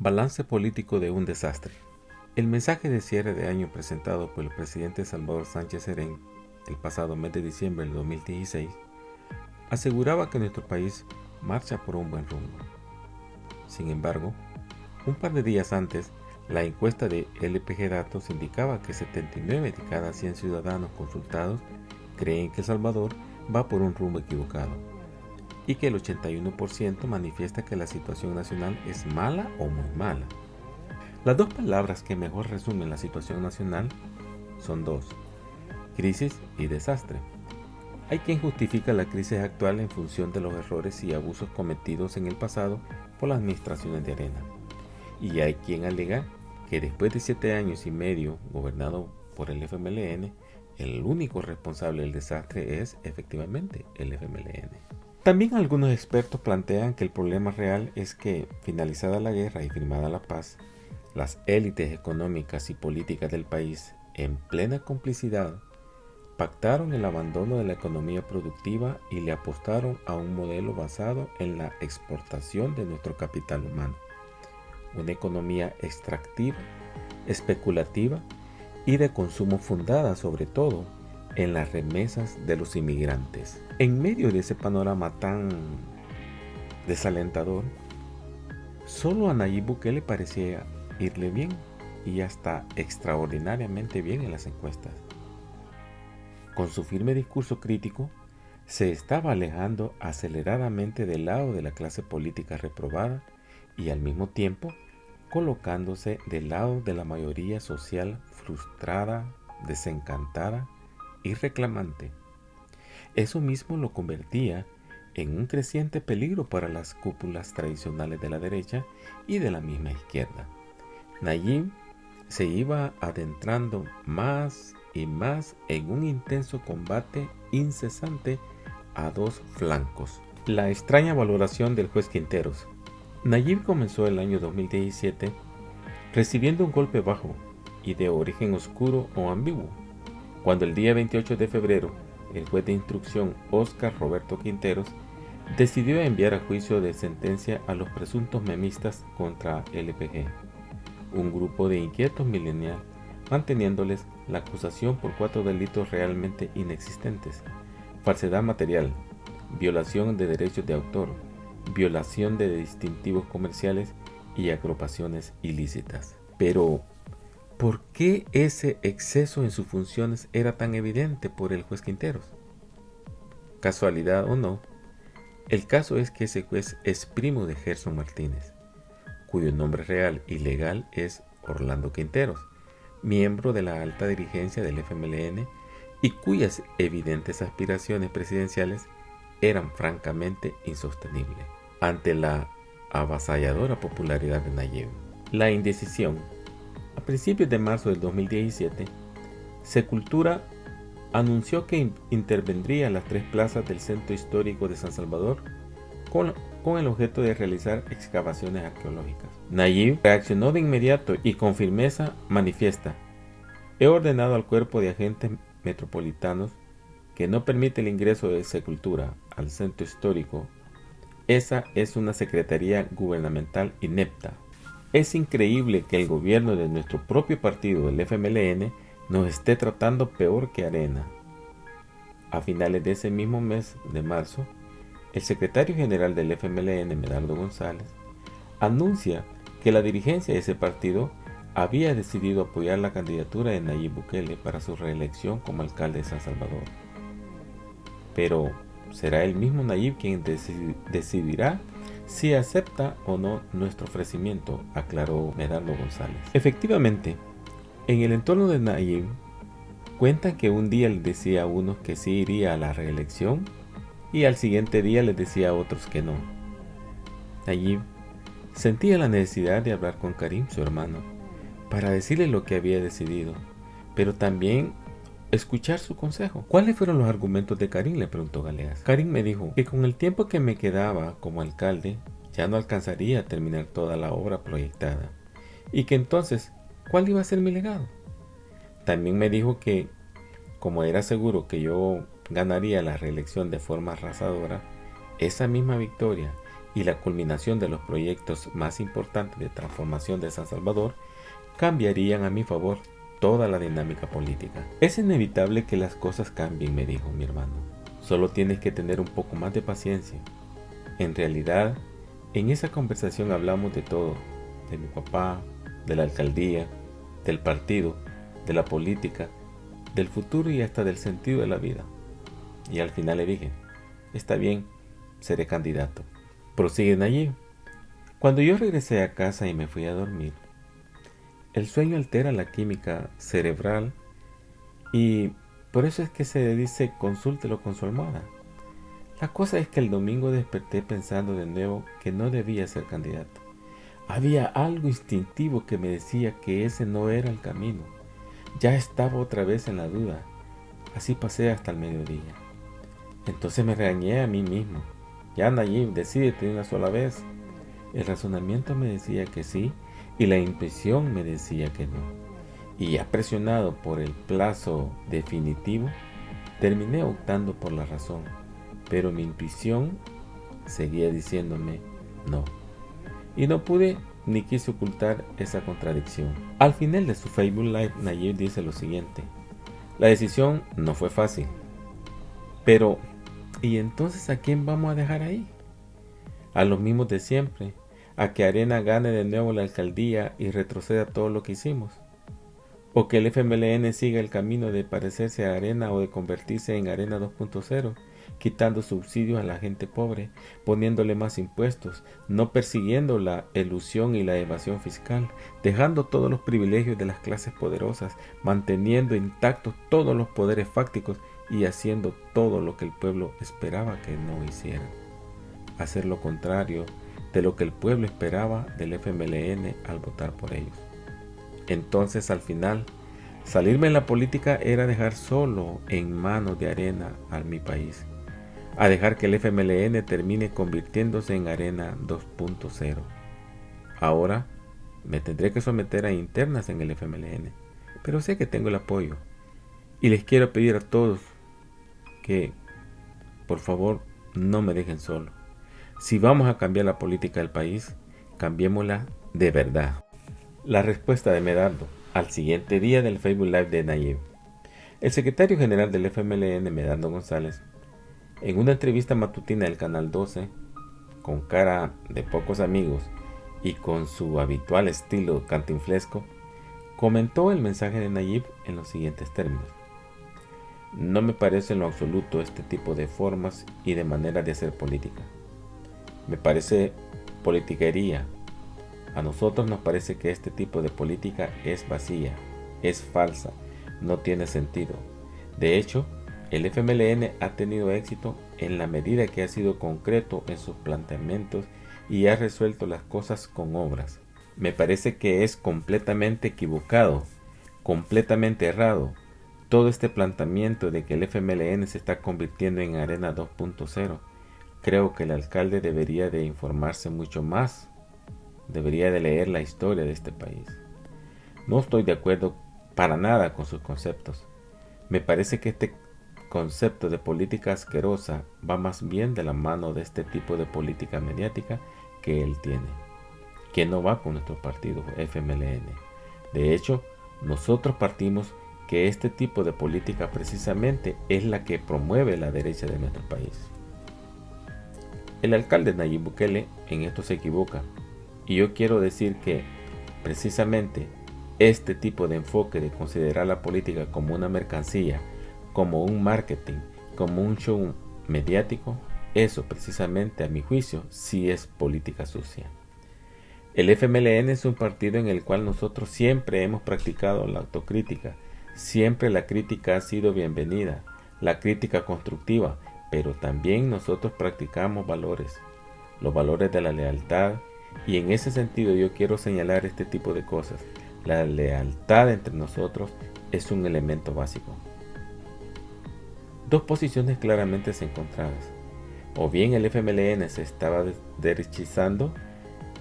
Balance político de un desastre. El mensaje de cierre de año presentado por el presidente Salvador Sánchez Serén el pasado mes de diciembre del 2016 aseguraba que nuestro país marcha por un buen rumbo. Sin embargo, un par de días antes, la encuesta de LPG Datos indicaba que 79 de cada 100 ciudadanos consultados creen que El Salvador va por un rumbo equivocado y que el 81% manifiesta que la situación nacional es mala o muy mala. Las dos palabras que mejor resumen la situación nacional son dos: crisis y desastre. Hay quien justifica la crisis actual en función de los errores y abusos cometidos en el pasado por las administraciones de Arena. Y hay quien alega que después de 7 años y medio gobernado por el FMLN, el único responsable del desastre es efectivamente el FMLN. También algunos expertos plantean que el problema real es que, finalizada la guerra y firmada la paz, las élites económicas y políticas del país, en plena complicidad, pactaron el abandono de la economía productiva y le apostaron a un modelo basado en la exportación de nuestro capital humano. Una economía extractiva, especulativa y de consumo fundada sobre todo en las remesas de los inmigrantes. En medio de ese panorama tan desalentador, solo a Nayib Bukele parecía irle bien y hasta extraordinariamente bien en las encuestas. Con su firme discurso crítico, se estaba alejando aceleradamente del lado de la clase política reprobada y al mismo tiempo colocándose del lado de la mayoría social frustrada, desencantada y reclamante. Eso mismo lo convertía en un creciente peligro para las cúpulas tradicionales de la derecha y de la misma izquierda. Nayib se iba adentrando más y más en un intenso combate incesante a dos flancos. La extraña valoración del juez Quinteros. Nayib comenzó el año 2017 recibiendo un golpe bajo y de origen oscuro o ambiguo, cuando el día 28 de febrero el juez de instrucción Óscar Roberto Quinteros decidió enviar a juicio de sentencia a los presuntos memistas contra LPG, un grupo de inquietos millennials, manteniéndoles la acusación por 4 delitos realmente inexistentes: falsedad material, violación de derechos de autor, violación de distintivos comerciales y agrupaciones ilícitas. Pero, ¿por qué ese exceso en sus funciones era tan evidente por el juez Quinteros? Casualidad o no, el caso es que ese juez es primo de Gerson Martínez, cuyo nombre real y legal es Orlando Quinteros, miembro de la alta dirigencia del FMLN y cuyas evidentes aspiraciones presidenciales eran francamente insostenibles ante la avasalladora popularidad de Nayib. La indecisión. A principios de marzo del 2017, Secultura anunció que intervendría las 3 plazas del centro histórico de San Salvador con el objeto de realizar excavaciones arqueológicas. Nayib reaccionó de inmediato y con firmeza manifiesta: he ordenado al cuerpo de agentes metropolitanos que no permite el ingreso de Secultura al centro histórico. Esa es una secretaría gubernamental inepta. Es increíble que el gobierno de nuestro propio partido, el FMLN, nos esté tratando peor que Arena. A finales de ese mismo mes de marzo, el secretario general del FMLN, Medardo González, anuncia que la dirigencia de ese partido había decidido apoyar la candidatura de Nayib Bukele para su reelección como alcalde de San Salvador. Pero será el mismo Nayib quien decidirá si acepta o no nuestro ofrecimiento, aclaró Medardo González. Efectivamente, en el entorno de Nayib cuentan que un día le decía a unos que sí iría a la reelección y al siguiente día les decía a otros que no. Nayib sentía la necesidad de hablar con Karim, su hermano, para decirle lo que había decidido, pero también escuchar su consejo. ¿Cuáles fueron los argumentos de Karim?, le preguntó Galeas. Karim me dijo que con el tiempo que me quedaba como alcalde ya no alcanzaría a terminar toda la obra proyectada y que entonces, ¿cuál iba a ser mi legado? También me dijo que, como era seguro que yo ganaría la reelección de forma arrasadora, esa misma victoria y la culminación de los proyectos más importantes de transformación de San Salvador cambiarían a mi favor toda la dinámica política. Es inevitable que las cosas cambien, me dijo mi hermano. Solo tienes que tener un poco más de paciencia. En realidad, en esa conversación hablamos de todo, de mi papá, de la alcaldía, del partido, de la política, del futuro y hasta del sentido de la vida. Y al final le dije, está bien, seré candidato. Prosiguen allí. Cuando yo regresé a casa y me fui a dormir, el sueño altera la química cerebral y por eso es que se dice consúltelo con su almohada. La cosa es que el domingo desperté pensando de nuevo que no debía ser candidato. Había algo instintivo que me decía que ese no era el camino. Ya estaba otra vez en la duda. Así pasé hasta el mediodía. Entonces me regañé a mí mismo. Ya, Nayib, decídete de una sola vez. El razonamiento me decía que sí y la intuición me decía que no. Y ya presionado por el plazo definitivo, terminé optando por la razón. Pero mi intuición seguía diciéndome no. Y no pude ni quise ocultar esa contradicción. Al final de su Facebook Live, Nayib dice lo siguiente: la decisión no fue fácil. Pero, ¿y entonces a quién vamos a dejar ahí? A los mismos de siempre, a que Arena gane de nuevo la alcaldía y retroceda todo lo que hicimos. O que el FMLN siga el camino de parecerse a Arena o de convertirse en Arena 2.0, quitando subsidios a la gente pobre, poniéndole más impuestos, no persiguiendo la elusión y la evasión fiscal, dejando todos los privilegios de las clases poderosas, manteniendo intactos todos los poderes fácticos y haciendo todo lo que el pueblo esperaba que no hicieran. Hacer lo contrario de lo que el pueblo esperaba del FMLN al votar por ellos. Entonces, al final, salirme en la política era dejar solo en manos de Arena a mi país, a dejar que el FMLN termine convirtiéndose en Arena 2.0. Ahora me tendré que someter a internas en el FMLN, pero sé que tengo el apoyo y les quiero pedir a todos que, por favor, no me dejen solo. Si vamos a cambiar la política del país, cambiémosla de verdad. La respuesta de Medardo al siguiente día del Facebook Live de Nayib. El secretario general del FMLN, Medardo González, en una entrevista matutina del Canal 12, con cara de pocos amigos y con su habitual estilo cantinflesco, comentó el mensaje de Nayib en los siguientes términos: no me parece en lo absoluto este tipo de formas y de maneras de hacer política. Me parece politiquería. A nosotros nos parece que este tipo de política es vacía, es falsa, no tiene sentido. De hecho, el FMLN ha tenido éxito en la medida que ha sido concreto en sus planteamientos y ha resuelto las cosas con obras. Me parece que es completamente equivocado, completamente errado, todo este planteamiento de que el FMLN se está convirtiendo en Arena 2.0. Creo que el alcalde debería de informarse mucho más. Debería de leer la historia de este país. No estoy de acuerdo para nada con sus conceptos. Me parece que este concepto de política asquerosa va más bien de la mano de este tipo de política mediática que él tiene, que no va con nuestro partido FMLN. De hecho, nosotros partimos que este tipo de política precisamente es la que promueve la derecha de nuestro país. El alcalde Nayib Bukele en esto se equivoca. Y yo quiero decir que precisamente este tipo de enfoque de considerar la política como una mercancía, como un marketing, como un show mediático, eso precisamente a mi juicio sí es política sucia. El FMLN es un partido en el cual nosotros siempre hemos practicado la autocrítica, siempre la crítica ha sido bienvenida, la crítica constructiva, pero también nosotros practicamos valores, los valores de la lealtad. Y en ese sentido yo quiero señalar este tipo de cosas. La lealtad entre nosotros es un elemento básico. Dos posiciones claramente encontradas. O bien el FMLN se estaba derechizando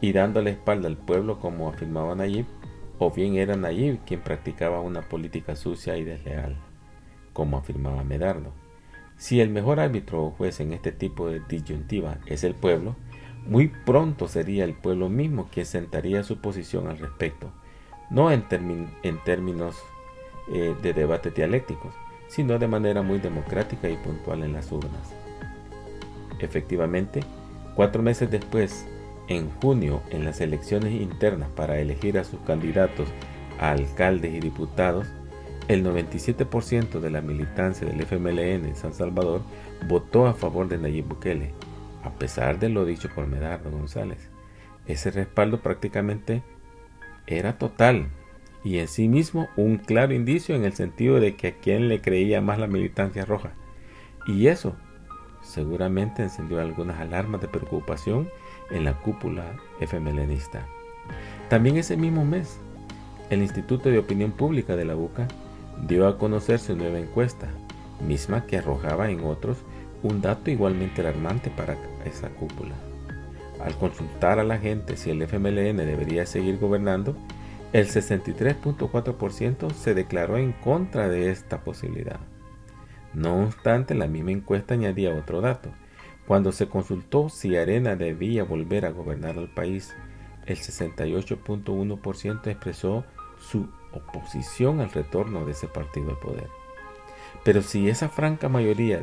y dando la espalda al pueblo como afirmaba Nayib, o bien era Nayib quien practicaba una política sucia y desleal, como afirmaba Medardo. Si el mejor árbitro o juez en este tipo de disyuntiva es el pueblo, Muy pronto sería el pueblo mismo quien sentaría su posición al respecto, no en términos de debates dialécticos, sino de manera muy democrática y puntual en las urnas. Efectivamente, 4 meses después, en junio, en las elecciones internas para elegir a sus candidatos a alcaldes y diputados, el 97% de la militancia del FMLN en San Salvador votó a favor de Nayib Bukele, a pesar de lo dicho por Medardo González. Ese respaldo prácticamente era total y en sí mismo un claro indicio en el sentido de que a quien le creía más la militancia roja. Y eso seguramente encendió algunas alarmas de preocupación en la cúpula FMLNista. También ese mismo mes, el Instituto de Opinión Pública de la UCA dio a conocer su nueva encuesta, misma que arrojaba en otros un dato igualmente alarmante para esa cúpula. Al consultar a la gente si el FMLN debería seguir gobernando, el 63.4% se declaró en contra de esta posibilidad. No obstante, la misma encuesta añadía otro dato. Cuando se consultó si Arena debía volver a gobernar al país, el 68.1% expresó su oposición al retorno de ese partido al poder. Pero si esa franca mayoría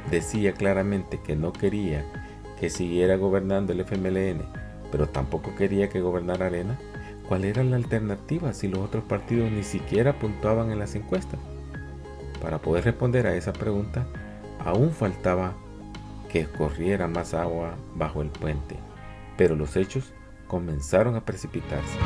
decía claramente que no quería que siguiera gobernando el FMLN, pero tampoco quería que gobernara Arena, ¿cuál era la alternativa si los otros partidos ni siquiera puntuaban en las encuestas? Para poder responder a esa pregunta, aún faltaba que corriera más agua bajo el puente, pero los hechos comenzaron a precipitarse.